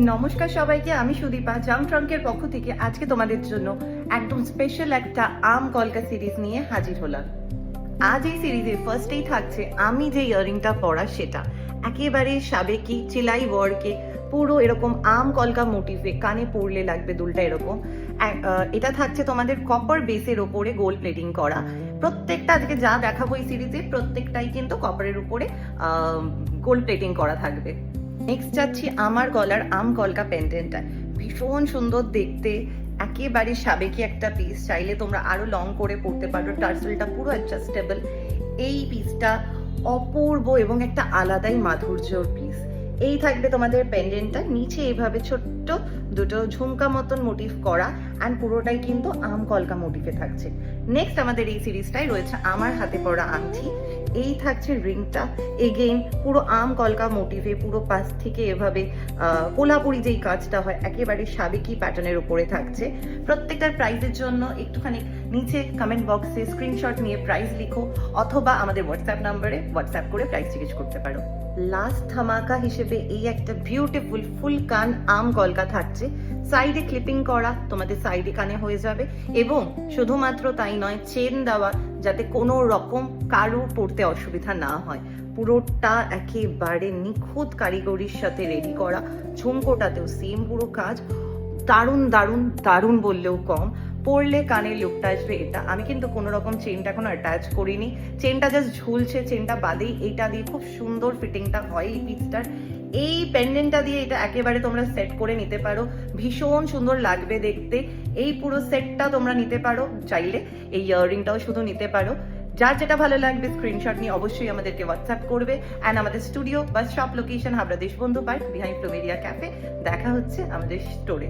নমস্কার সবাইকে, আমি সুদীপা জাম ট্রাঙ্কের পক্ষ থেকে আজকে তোমাদের জন্য একদম স্পেশাল একটা আম কলকা সিরিজ নিয়ে হাজির হলাম। আজ এই সিরিজে ফার্স্টেই থাকছে আমি যে ইয়াররিংটা পরা সেটা একেবারে সাবেকি চিলাই ওয়ার্কে, পুরো এরকম আম কলকা মোটিভে, কানে পরলে লাগবে দুলটা এরকম। এটা থাকছে তোমাদের কপার বেসের ওপরে গোল্ড প্লেটিং করা। প্রত্যেকটা আজকে যা দেখাবো এই সিরিজে প্রত্যেকটাই কিন্তু কপারের উপরে গোল্ড প্লেটিং করা থাকবে। নেক্সট যাচ্ছি আমার গলার আম কলকা পেন্ডেন্টটা, ভীষণ সুন্দর দেখতে, একেবারে সাবেকি একটা পিস। চাইলে তোমরা আরো লং করে পরতে পারো, টার্সেলটা পুরো অ্যাডজাস্টেবল। এই পিসটা অপূর্ব এবং একটা আলাদাই মাধুর্যর পিস। এই থাকবে তোমাদের পেন্ডেন্টটা, নিচে এইভাবে ছোট্ট দুটো ঝুমকা মতন মোটিভ করা, অ্যান্ড পুরোটাই কিন্তু আম কলকা মোটিভে থাকছে। নেক্সট আমাদের এই সিরিজটাই রয়েছে আমার হাতে পরা আংটি। এই থাকছে রিংটা, এগেইন পুরো আম কলকা মোটিভে, পুরো পাশ থেকে এভাবে কোলাপুরি যেই কাজটা হয় একেবারে সাবেকি প্যাটার্নের উপরে থাকছে। প্রত্যেকটার প্রাইসের জন্য একটুখানি নিচে কমেন্ট বক্সে স্ক্রিনশট নিয়ে প্রাইস লিখো, অথবা আমাদের হোয়াটসঅ্যাপ নাম্বারে হোয়াটসঅ্যাপ করে প্রাইস জিজ্ঞেস করতে পারো। লাস্ট ধামাকা হিসেবে এই একটা বিউটিফুল ফুল কান আম কলকা থাকছে, সাইডে ক্লিপিং করা, তোমাদের সাইডে কানে হয়ে যাবে। এবং শুধুমাত্র তাই নয়, চেন দেওয়া, যাতে কোনো রকম কারো পড়তে অসুবিধা না হয়। পুরোটা একেবারে নিখুঁত কারিগরির সাথে রেডি করা, ঝুমকোটাতেও সেম পুরো কাজ। দারুণ দারুণ দারুণ বললেও কম, পরলে কানের লুকটা আসবে এটা। আমি কিন্তু কোনো রকম চেনটা এখনো অ্যাটাচ করিনি, চেনটা জাস্ট ঝুলছে, চেনটা বাদেই এইটা দিয়ে খুব সুন্দর ফিটিংটা হয় এই পিসটার। এই পেন্ডেন্টটা দিয়ে এটা একেবারে তোমরা সেট করে নিতে পারো, ভীষণ সুন্দর লাগবে দেখতে। এই পুরো সেটটা তোমরা নিতে পারো, চাইলে এই ইয়াররিংটাও শুধু নিতে পারো। যার যেটা ভালো লাগবে স্ক্রিনশট নিয়ে অবশ্যই আমাদেরকে হোয়াটসঅ্যাপ করবে। অ্যান্ড আমাদের স্টুডিও বা shop location Habra Deshbandhu park behind plumeria cafe. দেখা হচ্ছে আমাদের স্টোরে।